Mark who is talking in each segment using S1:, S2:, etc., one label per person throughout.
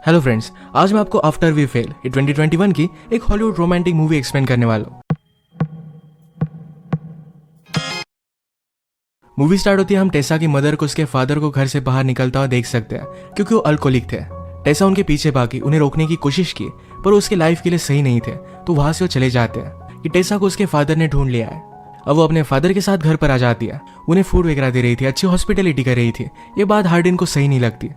S1: Hello friends, आज मैं आपको आफ्टर वी फेल ये 2021 की एक हॉलीवुड रोमांटिक मूवी एक्सप्लेन करने वाला हूँ। मूवी स्टार्ट होती है, हम टेसा की मदर को उसके फादर को घर से बाहर निकलता हुआ देख सकते हैं क्योंकि वो अल्कोहलिक थे। टेसा उनके पीछे भागी, उन्हें रोकने की कोशिश की पर वो उसके लाइफ के लिए सही नहीं थे, तो वहां से वो चले जाते हैं कि टेसा को उसके फादर ने ढूंढ लिया है। अब वो अपने फादर के साथ घर पर आ जाती है, उन्हें फूड वगैरह दे रही थी, अच्छी हॉस्पिटलिटी कर रही थी। ये बात हार्डिन को सही नहीं लगती।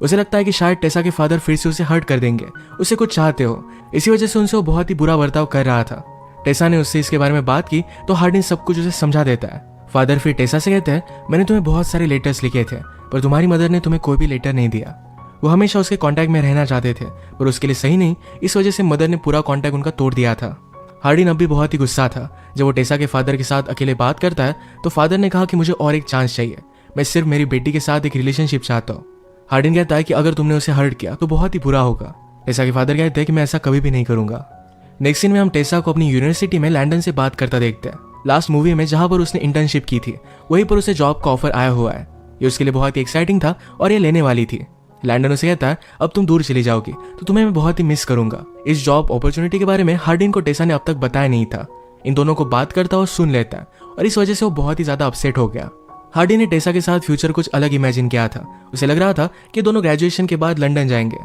S1: उसे लगता है कि शायद टेसा के फादर फिर से उसे हर्ट कर देंगे, उसे कुछ चाहते हो, इसी वजह से उनसे वो बहुत ही बुरा बर्ताव कर रहा था। टेसा ने उससे इसके बारे में बात की तो हार्डिन सब कुछ उसे समझा देता है। फादर फिर टेसा से कहते हैं, मैंने तुम्हें बहुत सारे लेटर्स लिखे थे पर तुम्हारी मदर ने तुम्हें कोई भी लेटर नहीं दिया। वो हमेशा उसके कांटेक्ट में रहना चाहते थे पर उसके लिए सही नहीं, इस वजह से मदर ने पूरा कांटेक्ट उनका तोड़ दिया था। हार्डिन अब भी बहुत ही गुस्सा था। जब वो टेसा के फादर के साथ अकेले बात करता है तो फादर ने कहा कि मुझे और एक चांस चाहिए, मैं सिर्फ मेरी बेटी के साथ एक रिलेशनशिप चाहता हूँ। हार्डिन कहता है कि अगर तुमने उसे हर्ट किया तो बहुत ही बुरा होगा। टेसा के फादर कहते हैं कि मैं ऐसा कभी भी नहीं करूंगा। नेक्स्ट सीन में हम टेसा को अपनी यूनिवर्सिटी में लैंडन से बात करता देखते हैं। लास्ट मूवी में जहां पर उसने इंटर्नशिप की थी वहीं पर उसे जॉब का ऑफर आया हुआ है। ये उसके लिए बहुत ही एक्साइटिंग था और ये लेने वाली थी। लैंडन उसे कहता है, अब तुम दूर चली जाओगी तो तुम्हें मैं बहुत ही मिस करूंगा। इस जॉब अपॉर्चुनिटी के बारे में हार्डिन को टेसा ने अब तक बताया नहीं था। इन दोनों को बात करता और सुन लेता है और इस वजह से वो बहुत ही ज्यादा अपसेट हो गया। हार्डिन ने टेसा के साथ फ्यूचर कुछ अलग इमेजिन किया था। उसे लग रहा था कि दोनों ग्रेजुएशन के बाद लंदन जाएंगे।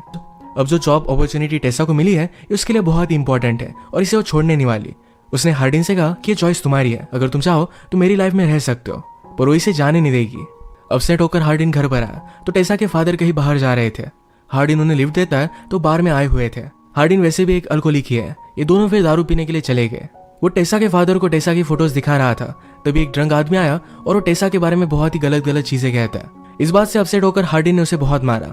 S1: अब जो जॉब अपॉर्चुनिटी टेसा को मिली है ये उसके लिए बहुत ही इंपॉर्टेंट है और इसे वो छोड़ने नहीं वाली। उसने हार्डिन से कहा कि ये चॉइस तुम्हारी है, अगर तुम चाहो तो मेरी लाइफ में रह सकते हो, पर वो इसे जाने नहीं देगी। अपसेट होकर हार्डिन घर पर आया तो टेसा के फादर कहीं बाहर जा रहे थे। हार्डिन उन्हें लिफ्ट देता है तो बार में आए हुए थे। हार्डिन वैसे भी एक अल्कोहलिक ही है। ये दोनों फिर दारू पीने के लिए चले गए। वो टेसा के फादर को टेसा की फोटोज दिखा रहा था, तभी एक ड्रंक आदमी आया और वो टेसा के बारे में बहुत ही गलत गलत चीजें कहता है। इस बात से अपसेट होकर हार्डिन ने उसे बहुत मारा।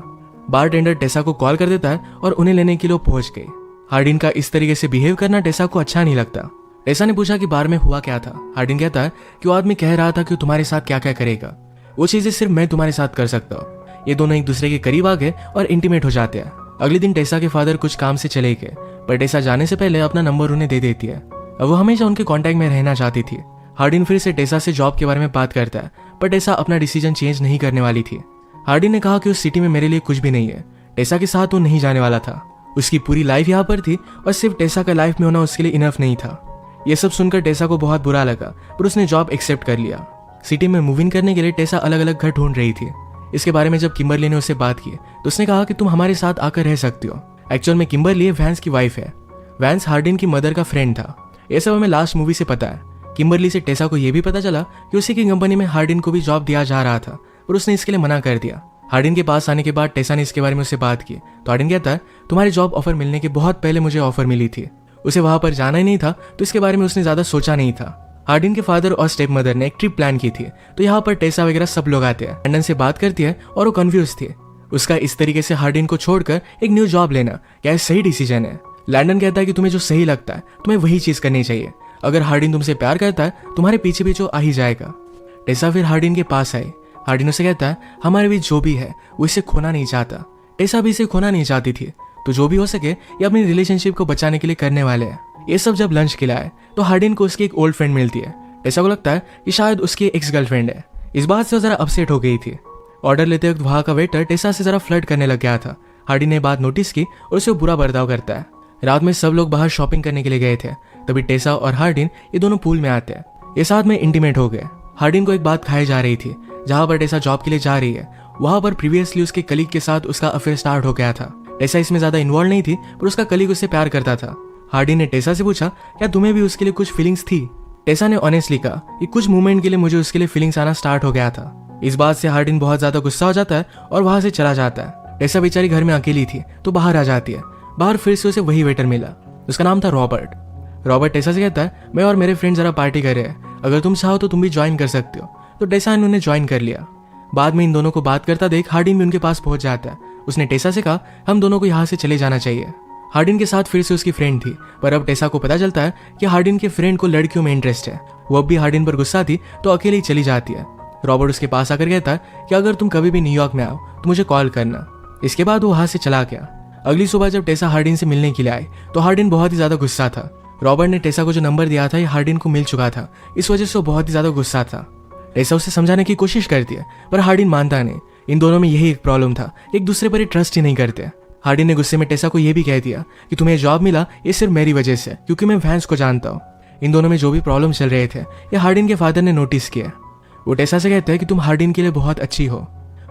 S1: बारटेंडर टेसा को कॉल कर देता है और उन्हें लेने के लिए पहुंच गई। हार्डिन का इस तरीके से बिहेव करना टेसा को अच्छा नहीं लगता। टेसा ने पूछा कि बार में हुआ क्या था। हार्डिन कहता है कि वो आदमी कह रहा था कि तुम्हारे साथ क्या क्या करेगा, वो चीजें सिर्फ मैं तुम्हारे साथ कर सकता हूँ। ये दोनों एक दूसरे के करीब आ गए और इंटीमेट हो जाते हैं। अगले दिन टेसा के फादर कुछ काम से चले गए पर टेसा जाने से पहले अपना नंबर उन्हें दे देती है। अब वो हमेशा उनके कांटेक्ट में रहना चाहती थी। हार्डिन फिर से टेसा से जॉब के बारे में बात करता है पर टेसा अपना डिसीजन चेंज नहीं करने वाली थी। हार्डिन ने कहा कि उस सिटी में मेरे लिए कुछ भी नहीं है, टेसा के साथ वो नहीं जाने वाला था। उसकी पूरी लाइफ यहाँ पर थी और सिर्फ टेसा का लाइफ में होना उसके लिए इनफ नहीं था। ये सब सुनकर टेसा को बहुत बुरा लगा पर उसने जॉब एक्सेप्ट कर लिया। सिटी में मूव इन करने के लिए टेसा अलग अलग घर ढूंढ रही थी। इसके बारे में जब किम्बरली ने उससे बात की तो उसने कहा कि तुम हमारे साथ आकर रह सकती हो। एक्चुअल में किम्बरली वैंस की वाइफ है। वैंस हार्डिन की मदर का फ्रेंड था। यह सब हमें लास्ट मूवी से पता है। किम्बरली से टेसा को यह भी पता चला कि उसी की कंपनी में हार्डिन को भी जॉब दिया जा रहा था पर उसने इसके लिए मना कर दिया। हार्डिन के पास आने के बाद टेसा ने इसके बारे में उससे बात की तो हार्डिन कहता है, तुम्हारी जॉब ऑफर मिलने के बहुत पहले मुझे ऑफर मिली थी। उसे वहां पर जाना ही नहीं था तो इसके बारे में उसने ज्यादा सोचा नहीं था। हार्डिन के फादर और स्टेप मदर ने एक ट्रिप प्लान की थी तो यहाँ पर टेसा वगैरह सब लोग आते हैं। लंदन से बात करती है और वो कंफ्यूज थी। उसका इस तरीके से हार्डिन को छोड़कर एक न्यू जॉब लेना क्या सही डिसीजन है। लैंडन कहता है कि तुम्हें जो सही लगता है तुम्हें वही चीज करनी चाहिए। अगर हार्डिन तुमसे प्यार करता है तुम्हारे पीछे पीछे आ ही जाएगा। टेसा फिर हार्डिन के पास आई। हार्डिन उसे कहता है, हमारे बीच जो भी है वो इसे खोना नहीं चाहता। टेसा भी इसे खोना नहीं चाहती थी, तो जो भी हो सके ये अपनी रिलेशनशिप को बचाने के लिए करने वाले हैं। ये सब जब लंच खिलाए तो हार्डिन को उसकी एक ओल्ड फ्रेंड मिलती है। टेसा को लगता है कि शायद उसकी एक्स गर्लफ्रेंड है। इस बात से वो जरा अपसेट हो गई थी। ऑर्डर लेते वक्त वहां का वेटर टेसा से जरा फ्लर्ट करने लग गया था। हार्डिन ने बात नोटिस की और उसे बुरा बर्ताव करता है। रात में सब लोग बाहर शॉपिंग करने के लिए गए थे, तभी टेसा और हार्डिन ये दोनों पूल में आते हैं। ये साथ में इंटीमेट हो गए। हार्डिन को एक बात खाई जा रही थी। जहां पर टेसा जॉब के लिए जा रही है वहां पर प्रीवियसली उसके कलीग के साथ उसका अफेयर स्टार्ट हो गया था। टेसा इसमें ज्यादा इन्वॉल्व नहीं थी पर उसका कलीग उससे प्यार करता था। हार्डिन ने टेसा से पूछा, क्या तुम्हें भी उसके लिए कुछ फीलिंग्स थी। टेसा ने ऑनेस्टली कहा कि कुछ मोमेंट के लिए मुझे उसके लिए फीलिंग्स आना स्टार्ट हो गया था। इस बात से हार्डिन बहुत ज्यादा गुस्सा हो जाता है और वहां से चला जाता है। टेसा बेचारी घर में अकेली थी तो बाहर आ जाती है। बाहर फिर से उसे वही वेटर मिला, उसका नाम था रॉबर्ट। रॉबर्ट टेसा से कहता है, मैं और मेरे फ्रेंड जरा पार्टी कर रहे हैं, अगर तुम चाहो तो तुम भी ज्वाइन कर सकते हो। तो टेसा ने उन्हें ज्वाइन कर लिया। बाद में इन दोनों को बात करता देख हार्डिन भी उनके पास पहुंच जाता है। उसने टेसा से कहा, हम दोनों को यहाँ से चले जाना चाहिए। हार्डिन के साथ फिर से उसकी फ्रेंड थी पर अब टेसा को पता चलता है कि हार्डिन के फ्रेंड को लड़कियों में इंटरेस्ट है। वो अब भी हार्डिन पर गुस्सा थी तो अकेले ही चली जाती है। रॉबर्ट उसके पास आकर कहता है कि अगर तुम कभी भी न्यूयॉर्क में आओ तो मुझे कॉल करना। इसके बाद वो वहां से चला गया। अगली सुबह जब टेसा हार्डिन से मिलने के लिए आई तो हार्डिन बहुत ही ज्यादा गुस्सा था। रॉबर्ट ने टेसा को जो नंबर दिया था ये हार्डिन को मिल चुका था, इस वजह से वो बहुत ही ज्यादा गुस्सा था। टेसा उसे समझाने की कोशिश करती है पर हार्डिन मानता नहीं। इन दोनों में यही एक प्रॉब्लम था, एक दूसरे पर ट्रस्ट ही नहीं करते। हार्डिन ने गुस्से में टेसा को यह भी कह दिया कि तुम्हें जॉब मिला ये सिर्फ मेरी वजह से, क्योंकि मैं वैंस को जानता हूँ। इन दोनों में जो भी प्रॉब्लम चल रहे थे ये हार्डिन के फादर ने नोटिस किया। वो टेसा से कहते हैं कि तुम हार्डिन के लिए बहुत अच्छी हो,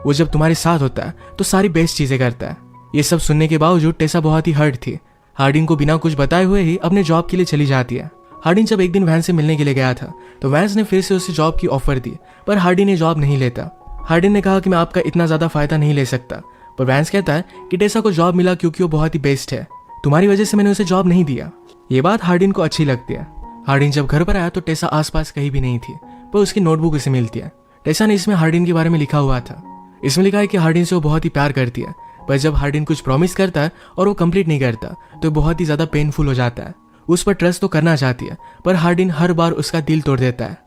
S1: वो जब तुम्हारे साथ होता है तो सारी बेस्ट चीजें करता है। ये सब सुनने के बावजूद टेसा बहुत ही हर्ट थी। हार्डिन को बिना कुछ बताए हुए ही अपने जॉब के लिए चली जाती है। हार्डिन जब एक दिन वैंस से मिलने के लिए गया था तो वैंस ने फिर से उसे जॉब की ऑफर दी, पर हार्डिन ने जॉब नहीं लेता। हार्डिन ने कहा कि मैं आपका इतना ज्यादा फायदा नहीं ले सकता, पर वैंस कहता है कि टेसा को जॉब मिला क्योंकि वो बहुत ही बेस्ट है, तुम्हारी वजह से मैंने उसे जॉब नहीं दिया। ये बात हार्डिन को अच्छी लगती है। हार्डिन जब घर पर आया तो टेसा आसपास कहीं भी नहीं थी, पर उसकी नोटबुक उसे मिलती है। टेसा ने इसमें हार्डिन के बारे में लिखा हुआ था। इसमें लिखा है कि हार्डिन से वो बहुत ही प्यार करती है, पर जब हार्डिन कुछ प्रॉमिस करता है और वो कंप्लीट नहीं करता तो बहुत ही ज्यादा पेनफुल हो जाता है। उस पर ट्रस्ट तो करना चाहती है, पर हार्डिन हर बार उसका दिल तोड़ देता है।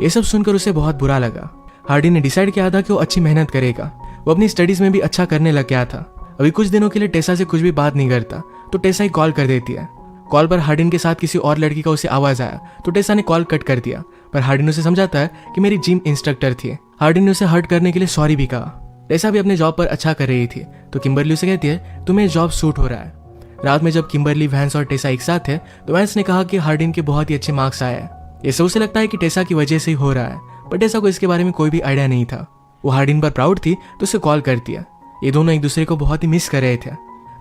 S1: ये सब सुनकर उसे बहुत बुरा लगा। हार्डिन ने डिसाइड किया था कि वो अच्छी मेहनत करेगा। वो अपनी स्टडीज में भी अच्छा करने लग गया था। अभी कुछ दिनों के लिए टेसा से कुछ भी बात नहीं करता तो टेसा ही कॉल कर देती है। कॉल पर हार्डिन के साथ किसी और लड़की का उसे आवाज आया तो टेसा ने कॉल कट कर दिया, पर हार्डिन उसे समझाता है कि मेरी जिम इंस्ट्रक्टर थी। हार्डिन ने उसे हर्ट करने के लिए सॉरी भी कहा। टेसा भी अपने जॉब पर अच्छा कर रही थी तो किम्बरली उसे कहती है तुम्हें जॉब सूट हो रहा है। रात में जब किम्बरली, वैंस और टेसा एक साथ थे तो वैंस ने कहा कि हार्डिन के बहुत ही अच्छे मार्क्स आए हैं। ये सब उसे लगता है कि टेसा की वजह से ही हो रहा है, पर टेसा को इसके बारे में कोई भी आइडिया नहीं था। वो हार्डिन पर प्राउड थी तो उसे कॉल करती है। ये दोनों एक दूसरे को बहुत ही मिस कर रहे थे।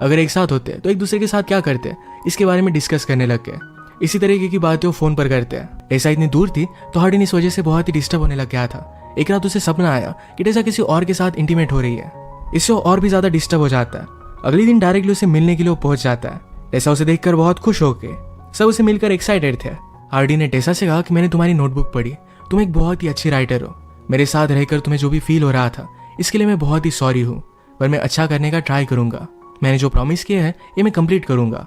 S1: अगर एक साथ होते तो एक दूसरे के साथ क्या करते इसके बारे में डिस्कस करने लग गए। इसी तरीके की बातें वो फोन पर करते हैं। टेसा इतनी दूर थी तो हार्डिन इस वजह से बहुत ही डिस्टर्ब होने लग गया था। एक रात उसे सपना आया कि टेसा किसी और के साथ इंटीमेट हो रही है। इससे वो और भी ज्यादा डिस्टर्ब हो जाता है। अगले दिन डायरेक्टली उसे मिलने के लिए वो पहुंच जाता है। टेसा उसे देखकर बहुत खुश हो गए। सब उसे मिलकर एक्साइटेड थे। हार्डिन ने टेसा से कहा कि मैंने तुम्हारी नोटबुक पढ़ी, तुम एक बहुत ही अच्छी राइटर हो। मेरे साथ रहकर तुम्हें जो भी फील हो रहा था इसके लिए मैं बहुत ही सॉरी हूँ, पर मैं अच्छा करने का ट्राई करूंगा। मैंने जो प्रॉमिस किया है ये मैं कंप्लीट करूंगा।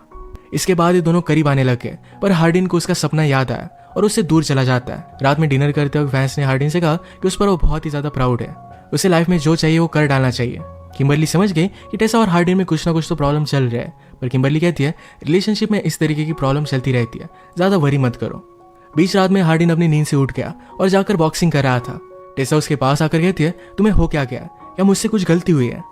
S1: इसके बाद ये दोनों करीब आने लगे, पर हार्डिन को उसका सपना याद आया और उससे दूर चला जाता है। रात में डिनर करते वक्त वैंस ने हार्डिन से कहा कि उस पर वो बहुत ही ज्यादा प्राउड है। उसे लाइफ में जो चाहिए वो कर डालना चाहिए। किम्बरली समझ गई कि टेसा और हार्डिन में कुछ ना कुछ तो प्रॉब्लम चल रहा है, पर किम्बरली कहती है रिलेशनशिप में इस तरीके की प्रॉब्लम चलती रहती है, ज्यादा वरी मत करो। बीच रात में हार्डिन अपनी नींद से उठ गया और जाकर बॉक्सिंग कर रहा था। टेसा उसके पास आकर कहती है तुम्हें हो क्या गया, या मुझसे कुछ गलती हुई है।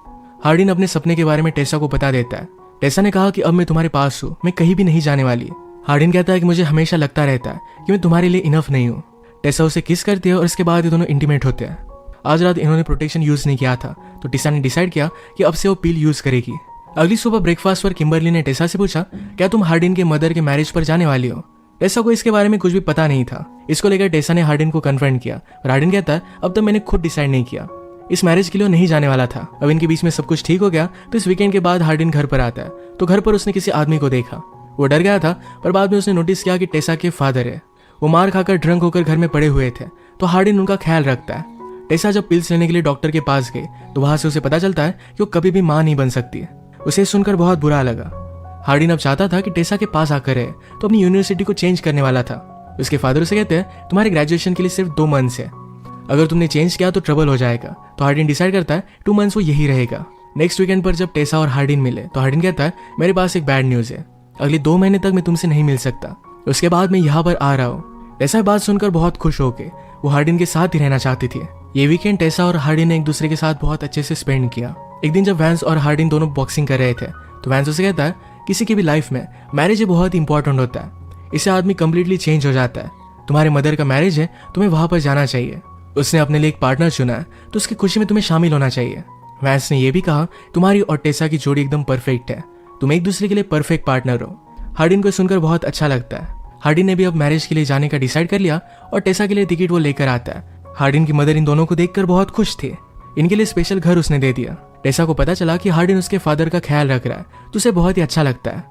S1: हार्डिन अपने सपने के बारे में टेसा को बता देता है। टेसा ने कहा कि अब मैं तुम्हारे पास हूँ, मैं कहीं भी नहीं जाने वाली। हार्डिन कहता है कि मुझे हमेशा लगता रहता है कि मैं तुम्हारे लिए इनफ नहीं हूँ। टेसा उसे किस करती है और इसके बाद ये दोनों इंटीमेट होते हैं। आज रात इन्होंने प्रोटेक्शन यूज नहीं किया था तो टेसा ने डिसाइड किया कि अब से वो पील यूज करेगी। अगली सुबह ब्रेकफास्ट पर किम्बरली ने टेसा से पूछा क्या तुम हार्डिन के मदर के मैरिज पर जाने वाली हो। टेसा को इसके बारे में कुछ भी पता नहीं था। इसको लेकर टेसा ने हार्डिन को कन्फ्रंट किया और हार्डिन कहता है अब तक मैंने खुद डिसाइड नहीं किया, इस मैरिज के लिए नहीं जाने वाला था। अब इनके बीच में सब कुछ ठीक हो गया तो इस वीकेंड के बाद हार्डिन घर पर आता है तो घर पर उसने किसी आदमी को देखा। वो डर गया था, पर बाद में उसने नोटिस किया कि टेसा के फादर है। वो मार खाकर ड्रंक होकर घर में पड़े हुए थे तो हार्डिन उनका ख्याल रखता है। टेसा जब पिल्स लेने के लिए डॉक्टर के पास गए तो वहां से उसे पता चलता है कि वो कभी भी मां नहीं बन सकती। उसे सुनकर बहुत बुरा लगा। हार्डिन अब चाहता था कि टेसा के पास आकर रहे तो अपनी यूनिवर्सिटी को चेंज करने वाला था। उसके फादर उसे कहते हैं तुम्हारे ग्रेजुएशन के लिए सिर्फ 2 मंथ्स है, अगर तुमने चेंज किया तो ट्रबल हो जाएगा। तो हार्डिन डिसाइड करता है 2 मंथ्स वो यही रहेगा। नेक्स्ट वीकेंड पर जब टेसा और हार्डिन मिले तो हार्डिन कहता है मेरे पास एक बैड न्यूज है, अगले 2 महीने तक मैं तुमसे नहीं मिल सकता, उसके बाद मैं यहाँ पर आ रहा हूँ। टेसा बात सुनकर बहुत खुश हो गए। वो हार्डिन के साथ ही रहना चाहती थी। ये वीकेंड टेसा और हार्डिन ने एक दूसरे के साथ बहुत अच्छे से स्पेंड किया। एक दिन जब वैंस और हार्डिन दोनों बॉक्सिंग कर रहे थे तो वैंस उसे कहता है किसी की भी लाइफ में मैरिज बहुत इंपॉर्टेंट होता है, इससे आदमी कंप्लीटली चेंज हो जाता है। तुम्हारे मदर का मैरिज है, तुम्हें वहां पर जाना चाहिए। उसने अपने लिए एक पार्टनर चुना है तो उसकी खुशी में तुम्हें शामिल होना चाहिए। वैंस ने यह भी कहा तुम्हारी और टेसा की जोड़ी एकदम परफेक्ट है, तुम एक दूसरे के लिए परफेक्ट पार्टनर हो। हार्डिन को सुनकर बहुत अच्छा लगता है। हार्डिन ने भी अब मैरिज के लिए जाने का डिसाइड कर लिया और टेसा के लिए टिकट वो लेकर आता है। हार्डिन की मदर इन दोनों को देखकर बहुत खुश थे। इनके लिए स्पेशल घर उसने दे दिया। टेसा को पता चला कि हार्डिन उसके फादर का ख्याल रख रहा है तो उसे बहुत ही अच्छा लगता है।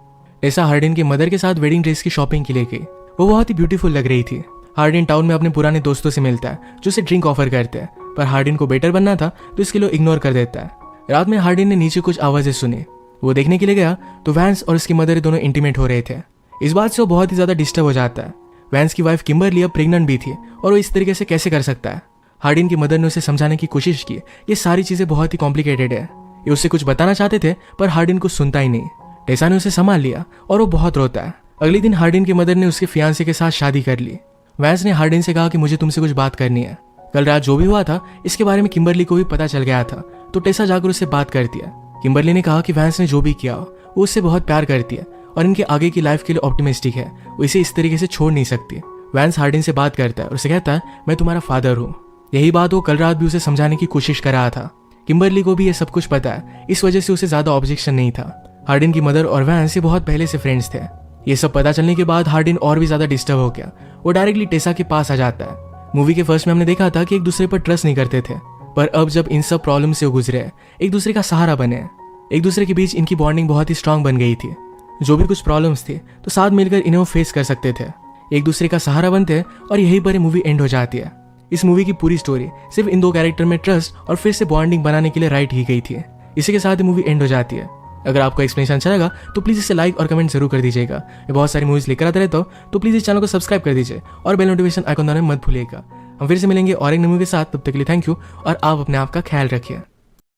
S1: टेसा हार्डिन की मदर के साथ वेडिंग ड्रेस की शॉपिंग के लिए गई। वो बहुत ही ब्यूटीफुल लग रही थी। हार्डिन टाउन में अपने पुराने दोस्तों से मिलता है जो उसे ड्रिंक ऑफर करते हैं, पर हार्डिन को बेटर बनना था तो इसके लिए इग्नोर कर देता है। रात में हार्डिन ने नीचे कुछ आवाजें सुनी। वो देखने के लिए गया तो वैंस और उसकी मदर दोनों इंटीमेट हो रहे थे। इस बात से वो बहुत ही ज्यादा डिस्टर्ब हो जाता है। वैंस की वाइफ किम्बरली अब प्रेग्नेंट भी थी और वो इस तरीके से कैसे कर सकता है। हार्डिन की मदर ने उसे समझाने की कोशिश की ये सारी चीजें बहुत ही कॉम्प्लिकेटेड है। ये उससे कुछ बताना चाहते थे पर हार्डिन को सुनता ही नहीं। टेसा ने उसे संभाल लिया और वो बहुत रोता है। अगले दिन हार्डिन की मदर ने उसके फियांसे के साथ शादी कर ली। वैंस ने हार्डिन से कहा कि मुझे तुमसे कुछ बात करनी है। कल रात जो भी हुआ था इसके बारे में किम्बरली को भी पता चल गया था तो टेसा जाकर उससे बात करती है। किम्बरली ने कहा कि वैंस ने जो भी किया वो उससे बहुत प्यार करती है और इनके आगे की लाइफ के लिए ऑप्टिमिस्टिक है, वो इसे इस तरीके से छोड़ नहीं सकती। वैंस हार्डिन से बात करता है और उसे कहता है मैं तुम्हारा फादर हूँ। यही बात वो कल रात भी उसे समझाने की कोशिश कर रहा था। किम्बरली को भी ये सब कुछ पता है, इस वजह से उसे ज्यादा ऑब्जेक्शन नहीं था। हार्डिन की मदर और वैंस ये बहुत पहले से फ्रेंड्स थे। ये सब पता चलने के बाद हार्डिन और भी ज्यादा डिस्टर्ब हो गया। वो डायरेक्टली टेसा के पास आ जाता है। मूवी के फर्स्ट में हमने देखा था कि एक दूसरे पर ट्रस्ट नहीं करते थे, पर अब जब इन सब प्रॉब्लम से वो गुजरे, एक दूसरे का सहारा बने, एक दूसरे के बीच इनकी बॉन्डिंग बहुत ही स्ट्रांग बन गई थी। जो भी कुछ प्रॉब्लम्स थे तो साथ मिलकर इन्हें वो फेस कर सकते थे, एक दूसरे का सहारा बनते और यही पर मूवी एंड हो जाती है। इस मूवी की पूरी स्टोरी सिर्फ इन दो कैरेक्टर में ट्रस्ट और फिर से बॉन्डिंग बनाने के लिए राइट की गई थी। इसी के साथ मूवी एंड हो जाती है। अगर आपको एक्सप्लेनेशन अच्छा लगा तो प्लीज इसे लाइक और कमेंट जरूर कर दीजिएगा। मैं बहुत सारी मूवीज लेकर आता रहता हूँ, तो प्लीज इस चैनल को सब्सक्राइब कर दीजिए और बेल नोटिफिकेशन आइकन दबाना मत भूलिएगा। हम फिर से मिलेंगे और एक मूवी के साथ, तब तक के लिए थैंक यू और आप अपने आप का ख्याल रखिए।